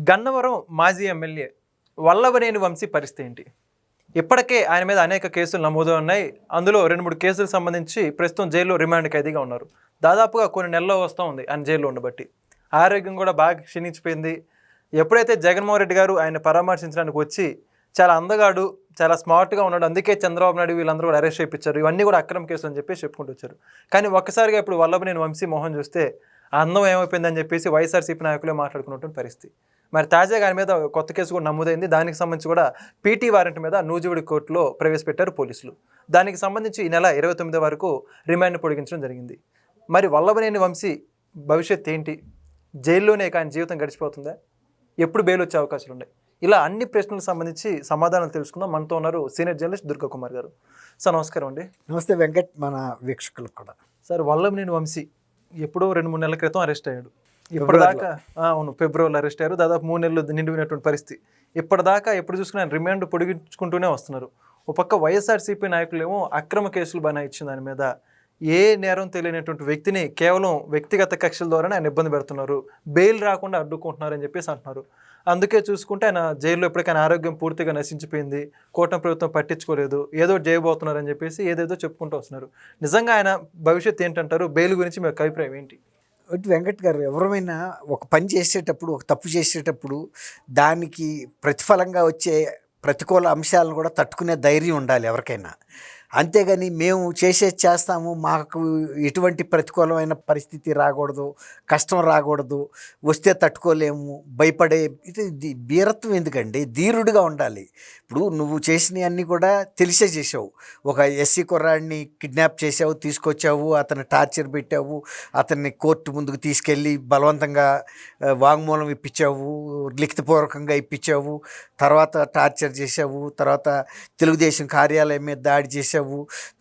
గన్నవరం మాజీ ఎమ్మెల్యే వల్లభనేని వంశీ పరిస్థితి ఏంటి? ఇప్పటికే ఆయన మీద అనేక కేసులు నమోదు ఉన్నాయి. అందులో 2-3 కేసులకు సంబంధించి ప్రస్తుతం జైల్లో రిమాండ్ ఖైదీగా ఉన్నారు. దాదాపుగా కొన్ని నెలల్లో వస్తూ ఉంది ఆయన జైల్లో ఉండబట్టి. ఆరోగ్యం కూడా బాగా క్షీణించిపోయింది. ఎప్పుడైతే జగన్మోహన్ రెడ్డి గారు ఆయన పరామర్శించడానికి వచ్చి చాలా అందగాడు, చాలా స్మార్ట్గా ఉన్నాడు, అందుకే చంద్రబాబు నాయుడు వీళ్ళందరూ కూడా అరెస్ట్ చేయించారు, ఇవన్నీ కూడా అక్రమ కేసులు అని చెప్పి చెప్పుకుంటూ వచ్చారు. కానీ ఒక్కసారిగా ఇప్పుడు వల్లభనేని వంశీ మోహన్ చూస్తే ఆ అందం ఏమైపోయిందని చెప్పేసి వైఎస్ఆర్సీపీ నాయకులే మాట్లాడుకున్నటువంటి పరిస్థితి. మరి తాజాగా ఆయన మీద కొత్త కేసు కూడా నమోదైంది. దానికి సంబంధించి కూడా పీటీ వారెంట్ మీద నూజివీడు కోర్టులో ప్రవేశపెట్టారు పోలీసులు. దానికి సంబంధించి ఈ నెల 29 వరకు రిమాండ్ పొడిగించడం జరిగింది. మరి వల్లభనేని వంశీ భవిష్యత్ ఏంటి? జైల్లోనే ఆయన జీవితం గడిచిపోతుందా? ఎప్పుడు బెయిల్ వచ్చే అవకాశాలు ఉన్నాయి? ఇలా అన్ని ప్రశ్నలకు సంబంధించి సమాధానాలు తెలుసుకుందాం. మనతో ఉన్నారు సీనియర్ జర్నలిస్ట్ దుర్గా కుమార్ గారు. సార్ నమస్కారం అండి. నమస్తే వెంకట్, మన వీక్షకులకు కూడా. సార్, వల్లభనేని వంశీ ఎప్పుడో 2-3 నెలల క్రితం అరెస్ట్ అయ్యాడు. ఇప్పటిదాకా అవును, ఫిబ్రవరిలో అరెస్ట్ అయ్యారు. దాదాపు 3 నెలలు నిండిపోయినటువంటి పరిస్థితి. ఇప్పటిదాకా ఎప్పుడు చూసుకున్నా రిమాండ్ పొడిగించుకుంటూనే వస్తున్నారు. ఒక పక్క వైఎస్ఆర్సీపీ నాయకులేమో అక్రమ కేసులు బనాయించిన దాని మీద ఏ నేరం తెలియనటువంటి వ్యక్తిని కేవలం వ్యక్తిగత కక్షల ద్వారానే ఆయన ఇబ్బంది పెడుతున్నారు, బెయిల్ రాకుండా అడ్డుకుంటున్నారు అని చెప్పేసి అంటున్నారు. అందుకే చూసుకుంటే ఆయన జైల్లో ఇప్పటికైనా ఆరోగ్యం పూర్తిగా నశించిపోయింది, కూటమి ప్రభుత్వం పట్టించుకోలేదు, ఏదో చేయబోతున్నారు అని చెప్పేసి ఏదేదో చెప్పుకుంటూ వస్తున్నారు. నిజంగా ఆయన భవిష్యత్తు ఏంటంటారు? బెయిల్ గురించి మీ అభిప్రాయం ఏంటి? వెంకట్ గారు, ఎవరైనా ఒక పని చేసేటప్పుడు, ఒక తప్పు చేసేటప్పుడు దానికి ప్రతిఫలంగా వచ్చే ప్రతికూల అంశాలను కూడా తట్టుకునే ధైర్యం ఉండాలి ఎవరికైనా. అంతేగాని మేము చేస్తాము, మాకు ఎటువంటి ప్రతికూలమైన పరిస్థితి రాకూడదు, కష్టం రాకూడదు, వస్తే తట్టుకోలేము, భయపడే ఇది వీరత్వం ఎందుకండి? ధీరుడిగా ఉండాలి. ఇప్పుడు నువ్వు చేసినవన్నీ కూడా తెలిసే చేసావు. ఒక ఎస్సీ కుర్రాడిని కిడ్నాప్ చేసావు, తీసుకొచ్చావు, అతన్ని టార్చర్ పెట్టావు, అతన్ని కోర్టు ముందుకు తీసుకెళ్ళి బలవంతంగా వాంగ్మూలం ఇప్పించావు, లిఖితపూర్వకంగా ఇప్పించావు, తర్వాత టార్చర్ చేసావు, తర్వాత తెలుగుదేశం కార్యాలయం మీద దాడి చేసావు,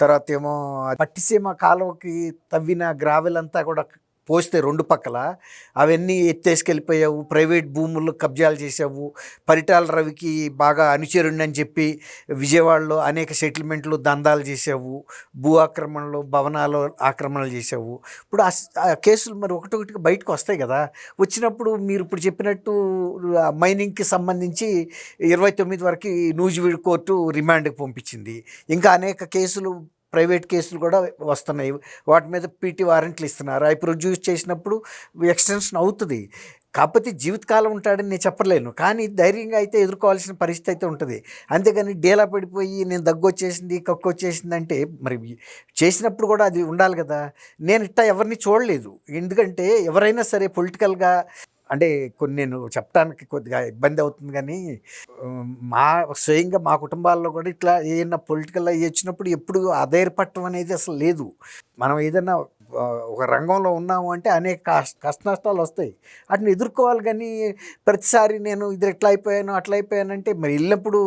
తర్వాత ఏమో పట్టిసీమ కాలువకి తవ్విన గ్రావెల్ అంతా కూడా పోస్తే 2 పక్కల అవన్నీ ఎత్తేసుకెళ్ళిపోయావు, ప్రైవేట్ భూముల్లో కబ్జాలు చేసావు, పరిటాల రవికి బాగా అనుచరుణ్ణి అని చెప్పి విజయవాడలో అనేక సెటిల్మెంట్లు దందాలు చేసావు, భూ ఆక్రమణలు, భవనాలు ఆక్రమణలు చేసావు. ఇప్పుడు ఆ కేసులు మరి ఒకటొకటిగా బయటకు వస్తాయి కదా. వచ్చినప్పుడు మీరు ఇప్పుడు చెప్పినట్టు మైనింగ్కి సంబంధించి 29 వరకు నూజివీడు కోర్టు రిమాండ్కి పంపించింది. ఇంకా అనేక కేసులు, ప్రైవేట్ కేసులు కూడా వస్తున్నాయి. వాటి మీద పీటీ వారెంట్లు ఇస్తున్నారు. అవి ప్రొడ్యూస్ చేసినప్పుడు ఎక్స్టెన్షన్ అవుతుంది. కాకపోతే జీవితకాలం ఉంటాడని నేను చెప్పలేను, కానీ ధైర్యంగా అయితే ఎదుర్కోవాల్సిన పరిస్థితి అయితే ఉంటుంది. అంతేగాని డేలా పడిపోయి నేను దగ్గు వచ్చేసింది, కక్కు వచ్చేసింది అంటే మరి చేసినప్పుడు కూడా అది ఉండాలి కదా. నేను ఇట్టా ఎవరిని చూడలేదు. ఎందుకంటే ఎవరైనా సరే పొలిటికల్గా అంటే కొన్ని నేను చెప్పడానికి కొద్దిగా ఇబ్బంది అవుతుంది, కానీ స్వయంగా మా కుటుంబాల్లో కూడా ఇట్లా ఏదైనా పొలిటికల్ అయ్యి వచ్చినప్పుడు ఎప్పుడు ఆధారపడటం అనేది అసలు లేదు. మనం ఏదైనా ఒక రంగంలో ఉన్నాము అంటే అనేక కష్ట నష్టాలు వస్తాయి, వాటిని ఎదుర్కోవాలి. కానీ ప్రతిసారి నేను ఇది ఎట్లా అయిపోయాను అట్లా అయిపోయానంటే మరి వెళ్ళినప్పుడు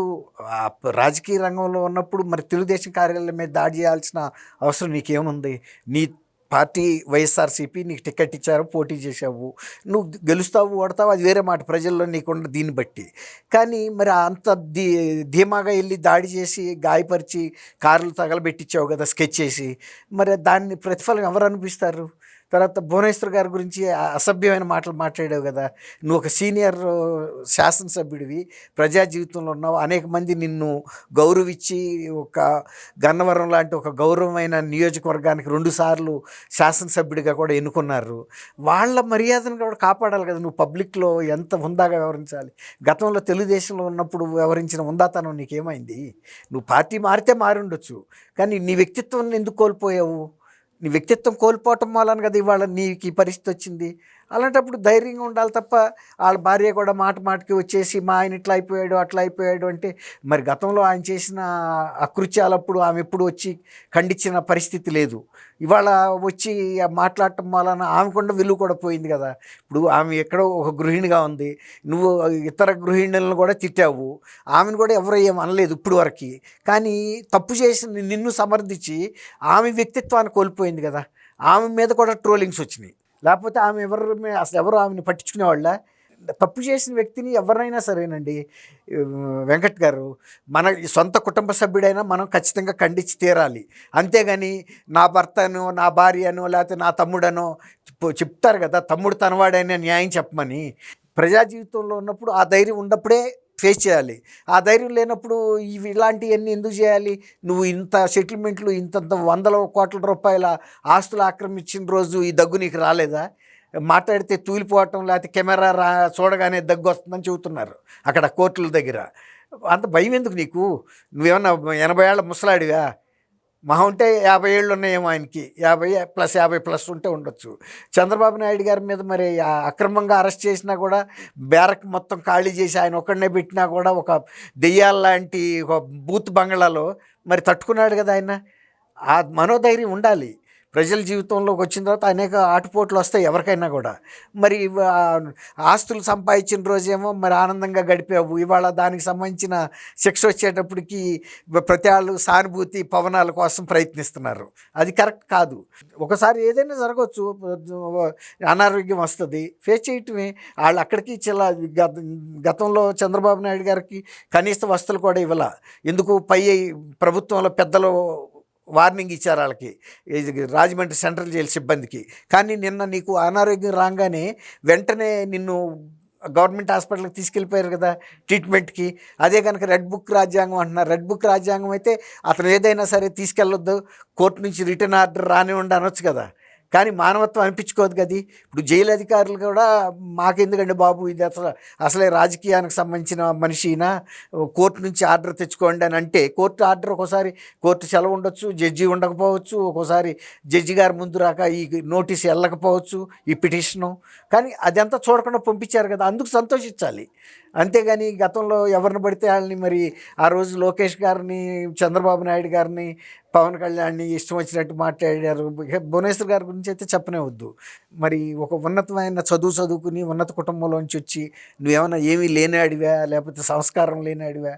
రాజకీయ రంగంలో ఉన్నప్పుడు మరి తెలుగుదేశం కార్యాలయం మీద దాడి చేయాల్సిన అవసరం నీకేముంది? నీ పార్టీ వైఎస్ఆర్సీపీ నీకు టికెట్ ఇచ్చారు, పోటీ చేసావు, నువ్వు గెలుస్తావు ఓడతావు, అది వేరే మాట, ప్రజల్లో నీకున్న దీన్ని బట్టి. కానీ మరి అంత ధీమాగా వెళ్ళి దాడి చేసి గాయపరిచి కార్లు తగలబెట్టించావు కదా స్కెచ్ చేసి, మరి దాన్ని ప్రతిఫలం ఎవరు అనిపిస్తారు? తర్వాత భువనేశ్వర్ గారి గురించి అసభ్యమైన మాటలు మాట్లాడావు కదా. నువ్వు ఒక సీనియర్ శాసనసభ్యుడివి, ప్రజా జీవితంలో ఉన్నావు, అనేక మంది నిన్ను గౌరవించి ఒక గన్నవరం లాంటి ఒక గౌరవమైన నియోజకవర్గానికి 2 సార్లు శాసనసభ్యుడిగా కూడా ఎన్నుకున్నారు. వాళ్ళ మర్యాదను కూడా కాపాడాలి కదా. నువ్వు పబ్లిక్లో ఎంత హుందాగా వ్యవహరించాలి. గతంలో తెలుగుదేశంలో ఉన్నప్పుడు వ్యవహరించిన హుందాతనం నీకేమైంది? నువ్వు పార్టీ మారితే మారి ఉండొచ్చు, కానీ నీ వ్యక్తిత్వం ఎందుకు కోల్పోయావు? నీ వ్యక్తిత్వం కోల్పోవటం వలన కదా ఇవాళ నీకు ఈ పరిస్థితి వచ్చింది. అలాంటప్పుడు ధైర్యంగా ఉండాలి తప్ప వాళ్ళ భార్య కూడా మాటకి వచ్చేసి మా ఆయన ఇట్లా అయిపోయాడు అట్లా అయిపోయాడు అంటే, మరి గతంలో ఆయన చేసిన అకృత్యాలప్పుడు ఆమె ఎప్పుడు వచ్చి ఖండించిన పరిస్థితి లేదు. ఇవాళ వచ్చి మాట్లాడటం వలన ఆమెకుండా విలువ కూడా పోయింది కదా. ఇప్పుడు ఆమె ఎక్కడో ఒక గృహిణిగా ఉంది, నువ్వు ఇతర గృహిణులను కూడా తిట్టావు, ఆమెను కూడా ఎవరు ఏం అనలేదు ఇప్పుడు వరకు. కానీ తప్పు చేసిన నిన్ను సమర్థించి ఆమె వ్యక్తిత్వాన్ని కోల్పోయింది కదా. ఆమె మీద కూడా ట్రోలింగ్స్ వచ్చినాయి. లేకపోతే ఆమె అసలు ఎవరు ఆమెను పట్టించుకునేవాళ్ళ? తప్పు చేసిన వ్యక్తిని ఎవరైనా సరేనండి వెంకట్ గారు, మన సొంత కుటుంబ సభ్యుడైనా మనం ఖచ్చితంగా ఖండించి తీరాలి. అంతేగాని నా భర్తను, నా భార్యను, లేకపోతే నా తమ్ముడనో చెప్తారు కదా, తమ్ముడు తనవాడైనా న్యాయం చెప్పమని. ప్రజా జీవితంలో ఉన్నప్పుడు ఆ ధైర్యం ఉన్నప్పుడే ఫేస్ చేయాలి. ఆ ధైర్యం లేనప్పుడు ఇలాంటివన్నీ ఎందుకు చేయాలి? నువ్వు ఇంత సెటిల్మెంట్లు ఇంతంత వందల కోట్ల రూపాయల ఆస్తులు ఆక్రమించిన రోజు ఈ దగ్గు నీకు రాలేదా? మాట్లాడితే తూలిపోవటం, లేకపోతే కెమెరా చూడగానే దగ్గు వస్తుందని చెబుతున్నారు అక్కడ కోర్టుల దగ్గర. అంత భయం ఎందుకు నీకు? నువ్వేమన్నా 80 ఏళ్ళ ముసలాడివా? మహా ఉంటే 50 ఏళ్ళు ఉన్నాయేమో ఆయనకి, 50+ ఉంటే ఉండొచ్చు. చంద్రబాబు నాయుడు గారి మీద మరి అక్రమంగా అరెస్ట్ చేసినా కూడా, బ్యారక్ మొత్తం ఖాళీ చేసి ఆయన ఒక్కడనే పెట్టినా కూడా, ఒక దెయ్యాల లాంటి ఒక బూత్ బంగ్లాలో మరి తట్టుకున్నాడు కదా ఆయన. ఆ మనోధైర్యం ఉండాలి. ప్రజల జీవితంలోకి వచ్చిన తర్వాత అనేక ఆటుపోట్లు వస్తాయి ఎవరికైనా కూడా. మరి ఆస్తులు సంపాదించిన రోజేమో మరి ఆనందంగా గడిపావు, ఇవాళ దానికి సంబంధించిన శిక్ష వచ్చేటప్పటికి ప్రతి వాళ్ళు సానుభూతి పవనాల కోసం ప్రయత్నిస్తున్నారు. అది కరెక్ట్ కాదు. ఒకసారి ఏదైనా జరగవచ్చు, అనారోగ్యం వస్తుంది, ఫేస్ చేయటమే. వాళ్ళు అక్కడికి గతంలో చంద్రబాబు నాయుడు గారికి కనీస వస్తువులు కూడా ఇవ్వాల. ఎందుకు? పై ప్రభుత్వంలో పెద్దలు వార్నింగ్ ఇచ్చారు వాళ్ళకి, రాజమండ్రి సెంట్రల్ జైలు సిబ్బందికి. కానీ నిన్న నీకు అనారోగ్యం రాగానే వెంటనే నిన్ను గవర్నమెంట్ హాస్పిటల్కి తీసుకెళ్ళిపోయారు కదా ట్రీట్మెంట్కి. అదే కనుక రెడ్ బుక్ రాజ్యాంగం అంటున్నారు. రెడ్ బుక్ రాజ్యాంగం అయితే అతను ఏదైనా సరే తీసుకెళ్ళొద్దు, కోర్టు నుంచి రిటర్న్ ఆర్డర్ రానివ్వండి అనొచ్చు కదా. కానీ మానవత్వం అనిపించుకోదు కదా. ఇప్పుడు జైలు అధికారులు కూడా మాకెందుకండి బాబు, ఇది అసలే రాజకీయానికి సంబంధించిన మనిషినా, కోర్టు నుంచి ఆర్డర్ తెచ్చుకోండి అని అంటే, కోర్టు ఆర్డర్ ఒక్కోసారి కోర్టు సెలవు ఉండొచ్చు, జడ్జి ఉండకపోవచ్చు, ఒక్కోసారి జడ్జి గారి ముందు రాక ఈ నోటీస్ వెళ్ళకపోవచ్చు, ఈ పిటిషను. కానీ అదంతా చూడకుండా పంపించారు కదా, అందుకు సంతోషించాలి. అంతేగాని గతంలో ఎవరిని పడితే వాళ్ళని, మరి ఆ రోజు లోకేష్ గారిని, చంద్రబాబు నాయుడు గారిని, పవన్ కళ్యాణ్ని ఇష్టం వచ్చినట్టు మాట్లాడారు. భువనేశ్వర్ గారి గురించి అయితే చెప్పనే వద్దు. మరి ఒక ఉన్నతమైన చదువుకుని ఉన్నత కుటుంబంలోంచి వచ్చి నువ్వేమన్నా ఏమీ లేనాడివా, లేకపోతే సంస్కారం లేనాడివా?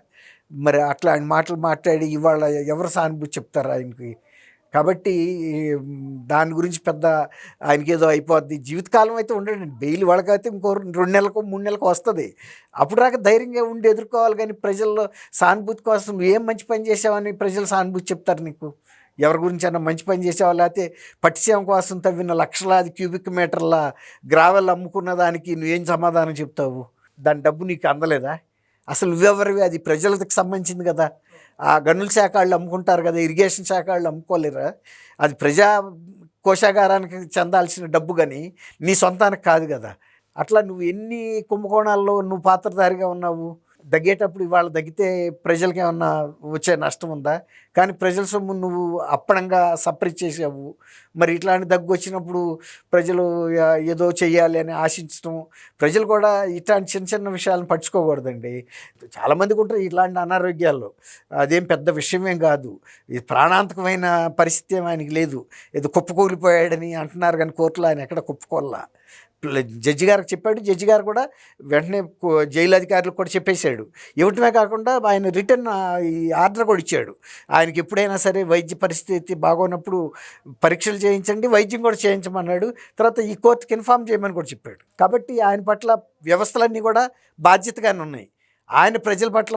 మరి అట్లా ఆయన మాటలు మాట్లాడి ఇవాళ ఎవరు సానుభూతి చెప్తారు ఆయనకి? కాబట్టి దాని గురించి పెద్ద ఆయనకి ఏదో అయిపోద్ది, జీవితకాలం అయితే ఉండడండి. బెయిల్ వాళ్ళకైతే ఇంకో 2 నెలలకు 3 నెలలకు వస్తుంది. అప్పుడు దాకా ధైర్యంగా ఉండి ఎదుర్కోవాలి. కానీ ప్రజల్లో సానుభూతి కోసం నువ్వేం మంచి పని చేసావని ప్రజలు సానుభూతి చెప్తారు నీకు? ఎవరి గురించి అన్నా మంచి పని చేసావా? లేకపోతే పట్టిసీమ కోసం తవ్విన లక్షలాది క్యూబిక్ మీటర్ల గ్రావెల్ అమ్ముకున్న దానికి నువ్వేం సమాధానం చెప్తావు? దాని డబ్బు నీకు అందలేదా? అసలు నువ్వెవరివి? అది ప్రజలకు సంబంధించింది కదా. ఆ గనుల శాఖ వాళ్ళు అమ్ముకుంటారు కదా, ఇరిగేషన్ శాఖ వాళ్ళు అమ్ముకోలేరా? అది ప్రజా కోశాగారానికి చెందాల్సిన డబ్బు, కానీ నీ సొంతానికి కాదు కదా. అట్లా నువ్వు ఎన్ని కుంభకోణాల్లో నువ్వు పాత్రధారిగా ఉన్నావు. దగ్గేటప్పుడు ఇవాళ దగ్గితే ప్రజలకి ఏమన్నా వచ్చే నష్టం ఉందా? కానీ ప్రజల సొమ్ము నువ్వు అప్పనంగా సపరేట్ చేసావు. మరి ఇట్లాంటి దగ్గు వచ్చినప్పుడు ప్రజలు ఏదో చెయ్యాలి అని ఆశించడం, ప్రజలు కూడా ఇట్లాంటి చిన్న చిన్న విషయాలను పట్టించుకోకూడదండి. చాలామందికి ఉంటారు ఇట్లాంటి అనారోగ్యాల్లో, అదేం పెద్ద విషయమేం కాదు. ఇది ప్రాణాంతకమైన పరిస్థితి ఏం ఆయనకి లేదు. ఏదో కుప్పకూలిపోయాడని అంటున్నారు, కానీ కోర్టులో ఆయన ఎక్కడ కుప్పకోల్లా. జడ్జి గారికి చెప్పాడు, జడ్జి గారు కూడా వెంటనే జైలు అధికారులకు కూడా చెప్పేశాడు. ఇవ్వటమే కాకుండా ఆయన రిటర్న్ ఈ ఆర్డర్ కూడా ఇచ్చాడు. ఆయనకి ఎప్పుడైనా సరే వైద్య పరిస్థితి బాగోనప్పుడు పరీక్షలు చేయించండి, వైద్యం కూడా చేయించమన్నాడు. తర్వాత ఈ కోర్టుకి ఇన్ఫామ్ చేయమని కూడా చెప్పాడు. కాబట్టి ఆయన పట్ల వ్యవస్థలన్నీ కూడా బాధ్యతగానే ఉన్నాయి. ఆయన ప్రజల పట్ల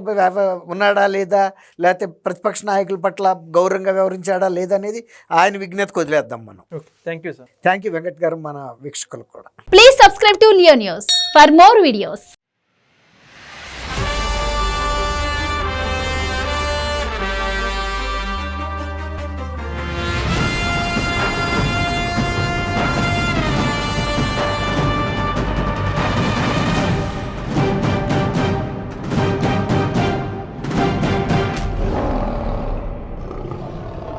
ఉన్నాడా లేదా, లేకపోతే ప్రతిపక్ష నాయకుల పట్ల గౌరవంగా వ్యవహరించాడా లేదా అనేది ఆయన విజ్ఞతకు వదిలేద్దాం మనం. Thank you sir. Thank you Venkat గారు, మన వీక్షకులకు కూడా. Please subscribe to Leo news for more videos.